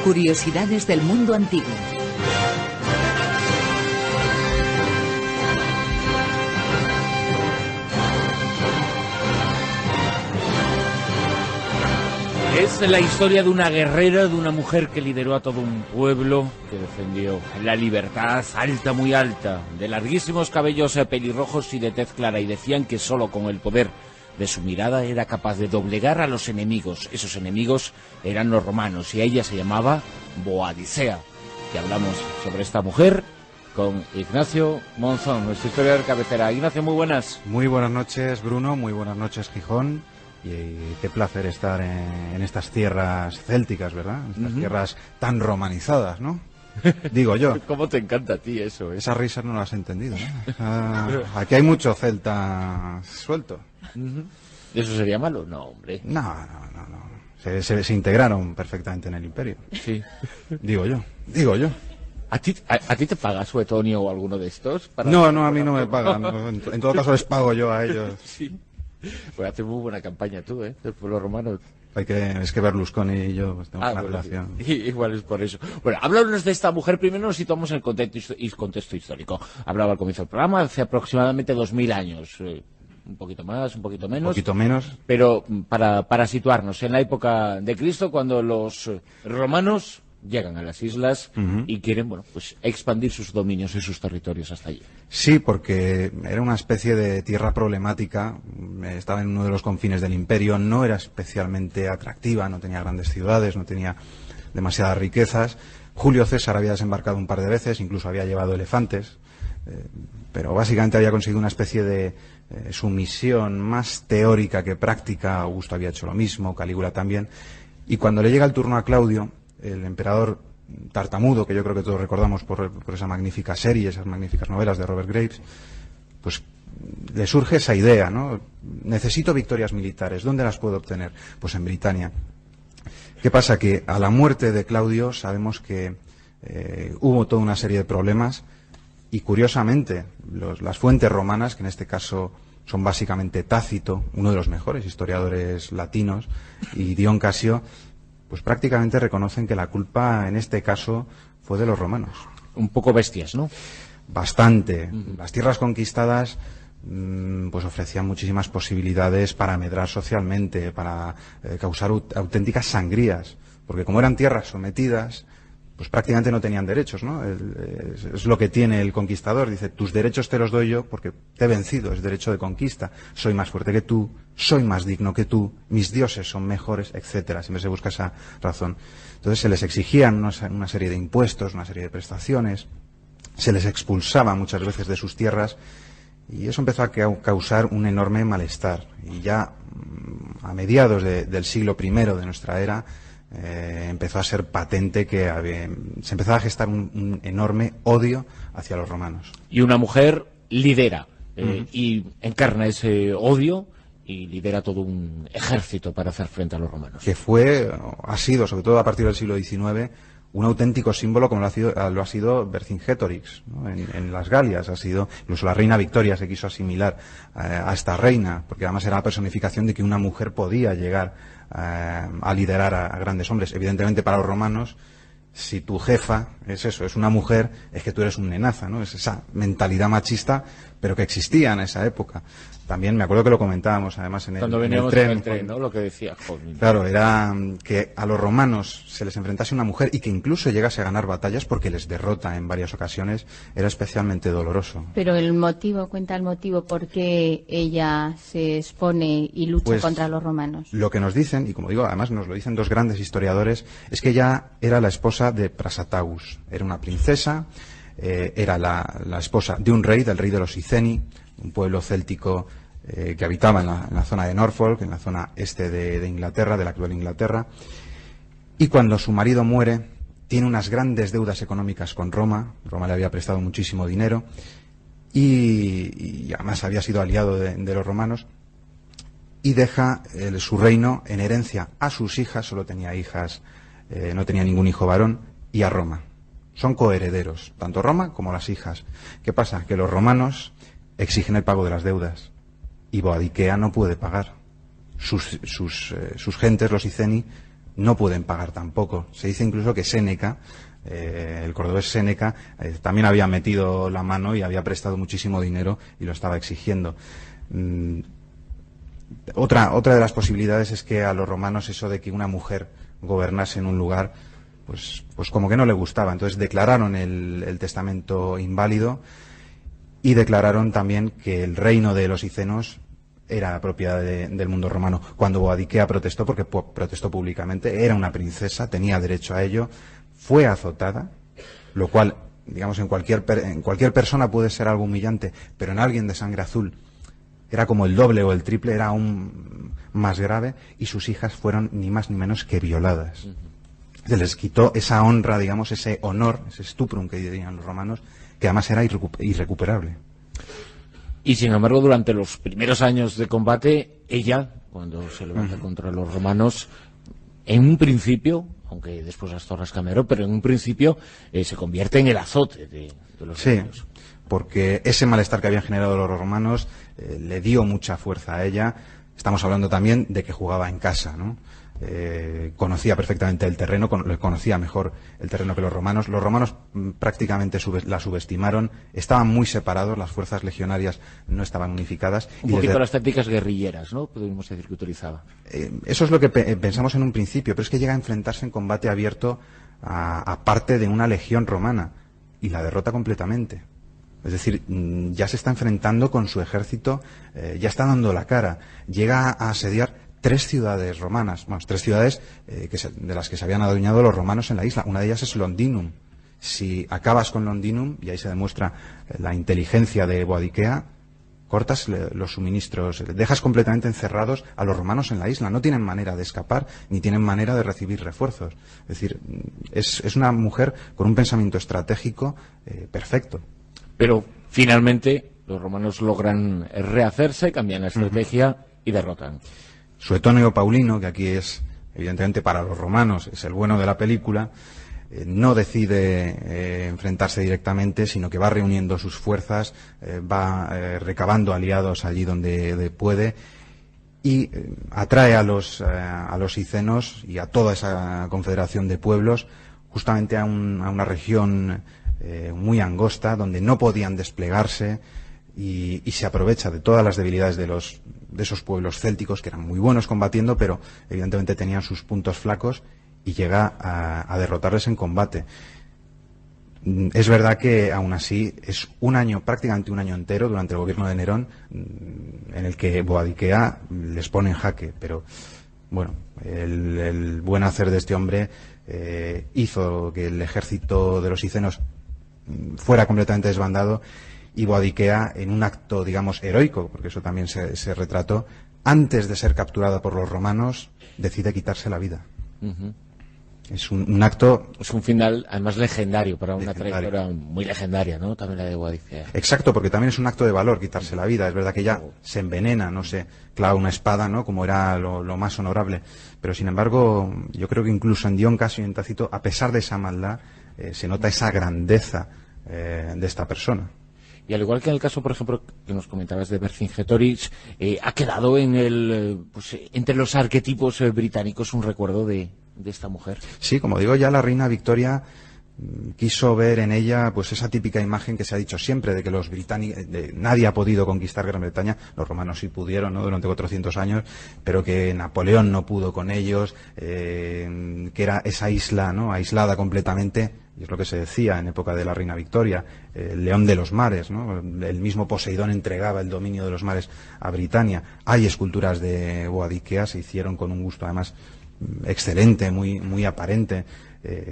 Curiosidades del mundo antiguo. Es la historia de una guerrera, de una mujer que lideró a todo un pueblo, que defendió la libertad alta, muy alta, de larguísimos cabellos pelirrojos y de tez clara, y decían que solo con el poder de su mirada era capaz de doblegar a los enemigos. Esos enemigos eran los romanos, y ella se llamaba Boadicea. Y hablamos sobre esta mujer con Ignacio Monzón, nuestro historiador cabecera. Ignacio, muy buenas. Muy buenas noches, Bruno, muy buenas noches, Gijón. Y qué placer estar en estas tierras célticas, ¿verdad? Estas tierras tan romanizadas, ¿no? Digo yo. ¿Cómo te encanta a ti eso? Esas risas no las he entendido, ¿no? Aquí hay mucho celta suelto. ¿Eso sería malo? No, hombre. No. Se integraron perfectamente en el imperio. Sí. Digo yo. ¿A ti te paga Suetonio o alguno de estos? No, a mí no me pagan. En todo caso les pago yo a ellos. Sí. Pues haces muy buena campaña tú, del pueblo romano. Es que Berlusconi y yo pues, tenemos una relación. Igual es por eso. Bueno, háblanos de esta mujer. Primero nos situamos en el contexto histórico. Hablaba al comienzo del programa, hace aproximadamente 2000 años. Un poquito más, un poquito menos. Un poquito menos. Pero para situarnos en la época de Cristo, cuando los romanos llegan a las islas y quieren, pues expandir sus dominios y sus territorios hasta allí. Sí, porque era una especie de tierra problemática, estaba en uno de los confines del imperio, no era especialmente atractiva, no tenía grandes ciudades, no tenía demasiadas riquezas. Julio César había desembarcado un par de veces, incluso había llevado elefantes, pero básicamente había conseguido una especie de sumisión más teórica que práctica. Augusto había hecho lo mismo, Calígula también, y cuando le llega el turno a Claudio, el emperador tartamudo, que yo creo que todos recordamos por esa magnífica serie, esas magníficas novelas de Robert Graves, pues le surge esa idea, ¿no? Necesito victorias militares, ¿dónde las puedo obtener? Pues en Britania. ¿Qué pasa? Que a la muerte de Claudio sabemos que hubo toda una serie de problemas y, curiosamente, las fuentes romanas, que en este caso son básicamente Tácito, uno de los mejores historiadores latinos, y Dion Casio, pues prácticamente reconocen que la culpa en este caso fue de los romanos. Un poco bestias, ¿no? Bastante. Las tierras conquistadas pues ofrecían muchísimas posibilidades para medrar socialmente, para causar auténticas sangrías, porque como eran tierras sometidas, pues prácticamente no tenían derechos, ¿no? Es lo que tiene el conquistador. Dice, tus derechos te los doy yo porque te he vencido, es derecho de conquista. Soy más fuerte que tú, soy más digno que tú, mis dioses son mejores, etcétera. Siempre se busca esa razón. Entonces se les exigían una serie de impuestos, una serie de prestaciones, se les expulsaba muchas veces de sus tierras y eso empezó a causar un enorme malestar. Y ya a mediados del siglo I de nuestra era, empezó a ser patente que se empezaba a gestar un enorme odio hacia los romanos. Y una mujer lidera y encarna ese odio y lidera todo un ejército para hacer frente a los romanos. Que ha sido, sobre todo a partir del siglo XIX, un auténtico símbolo como lo ha sido Vercingetorix, ¿no? En las Galias ha sido, incluso la reina Victoria se quiso asimilar a esta reina, porque además era la personificación de que una mujer podía llegar a liderar a grandes hombres. Evidentemente para los romanos, si tu jefa es eso, es una mujer, es que tú eres un nenaza, ¿no? Es esa mentalidad machista, pero que existía en esa época. También me acuerdo que lo comentábamos además en el tren, ¿no? Lo que decía. Joder. Claro, era que a los romanos se les enfrentase una mujer y que incluso llegase a ganar batallas porque les derrota en varias ocasiones, era especialmente doloroso. Pero cuenta el motivo por qué ella se expone y lucha contra los romanos. Lo que nos dicen, y como digo, además nos lo dicen dos grandes historiadores, es que ella era la esposa de Prasatagus, era una princesa, era la esposa de un rey, del rey de los Iceni, un pueblo céltico que habitaba en la zona de Norfolk, en la zona este de Inglaterra, de la actual Inglaterra, y cuando su marido muere, tiene unas grandes deudas económicas con Roma. Roma le había prestado muchísimo dinero y además había sido aliado de los romanos, y deja su reino en herencia a sus hijas, solo tenía hijas, no tenía ningún hijo varón, y a Roma. Son coherederos, tanto Roma como las hijas. ¿Qué pasa? Que los romanos exigen el pago de las deudas y Boadicea no puede pagar. Sus gentes, los Iceni, no pueden pagar tampoco. Se dice incluso que Séneca, el cordobés Séneca, también había metido la mano y había prestado muchísimo dinero y lo estaba exigiendo. Otra de las posibilidades es que a los romanos eso de que una mujer gobernase en un lugar, pues como que no le gustaba. Entonces declararon el testamento inválido y declararon también que el reino de los icenos era propiedad del mundo romano. Cuando Boadicea protestó, porque protestó públicamente, era una princesa, tenía derecho a ello, fue azotada, lo cual, digamos, en cualquier persona puede ser algo humillante, pero en alguien de sangre azul era como el doble o el triple, era aún más grave, y sus hijas fueron ni más ni menos que violadas. Se les quitó esa honra, digamos, ese honor, ese stuprum que dirían los romanos, que además era irrecuperable. Y sin embargo, durante los primeros años de combate, ella, cuando se levanta contra los romanos, en un principio, aunque después las torres cambiaron, pero en un principio se convierte en el azote de los romanos. Sí, porque ese malestar que habían generado los romanos le dio mucha fuerza a ella. Estamos hablando también de que jugaba en casa, ¿no? Conocía perfectamente el terreno, conocía mejor el terreno que los romanos. Los romanos prácticamente la subestimaron, estaban muy separados, las fuerzas legionarias no estaban unificadas. Un poquito las tácticas guerrilleras, ¿no? Podríamos decir que utilizaba. Eso es lo que pensamos en un principio, pero es que llega a enfrentarse en combate abierto a parte de una legión romana y la derrota completamente. Es decir, ya se está enfrentando con su ejército, ya está dando la cara, llega a asediar 3 ciudades romanas, bueno, 3 ciudades de las que se habían adueñado los romanos en la isla. Una de ellas es Londinum. Si acabas con Londinum, y ahí se demuestra la inteligencia de Boadicea, cortas los suministros, dejas completamente encerrados a los romanos en la isla. No tienen manera de escapar, ni tienen manera de recibir refuerzos. Es decir, es una mujer con un pensamiento estratégico perfecto. Pero finalmente los romanos logran rehacerse, cambian la estrategia y derrotan. Suetonio Paulino, que aquí es, evidentemente, para los romanos, es el bueno de la película, no decide enfrentarse directamente, sino que va reuniendo sus fuerzas, va recabando aliados allí donde puede y atrae a los icenos y a toda esa confederación de pueblos justamente a una región muy angosta donde no podían desplegarse y se aprovecha de todas las debilidades de esos pueblos célticos que eran muy buenos combatiendo, pero evidentemente tenían sus puntos flacos, y llega a derrotarles en combate. Es verdad que aún así es prácticamente un año entero durante el gobierno de Nerón en el que Boadicea les pone en jaque, pero bueno, el buen hacer de este hombre hizo que el ejército de los icenos fuera completamente desbandado, y Boadicea, en un acto, digamos, heroico, porque eso también se retrató, antes de ser capturada por los romanos, decide quitarse la vida. Es un acto... Es un final, además, legendario, para una trayectoria muy legendaria, ¿no? También la de Boadicea. Exacto, porque también es un acto de valor quitarse la vida. Es verdad que ella se envenena, no se clava una espada, ¿no? Como era lo más honorable. Pero, sin embargo, yo creo que incluso en Dion Casio y en Tácito, a pesar de esa maldad, se nota esa grandeza de esta persona. Y al igual que en el caso, por ejemplo, que nos comentabas de Vercingetorix, ha quedado entre los arquetipos británicos un recuerdo de esta mujer. Sí, como digo, ya la reina Victoria quiso ver en ella pues esa típica imagen que se ha dicho siempre de que los británicos, nadie ha podido conquistar Gran Bretaña, los romanos sí pudieron, ¿no?, durante 400 años, pero que Napoleón no pudo con ellos, que era esa isla, ¿no?, aislada completamente, y es lo que se decía en época de la reina Victoria, el león de los mares, ¿no? El mismo Poseidón entregaba el dominio de los mares a Britania. Hay esculturas de Boadicea, se hicieron con un gusto además excelente, muy aparente,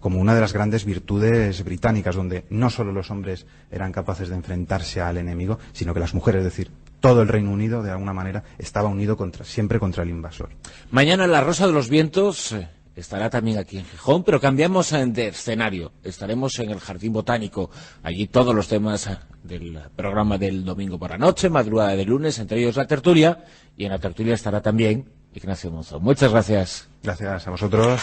como una de las grandes virtudes británicas, donde no solo los hombres eran capaces de enfrentarse al enemigo, sino que las mujeres, es decir, todo el Reino Unido, de alguna manera, estaba unido siempre contra el invasor. Mañana La Rosa de los Vientos estará también aquí en Gijón, pero cambiamos de escenario. Estaremos en el Jardín Botánico. Allí todos los temas del programa del domingo por la noche, madrugada de lunes, entre ellos la tertulia, y en la tertulia estará también Ignacio Monzón. Muchas gracias. Gracias a vosotros.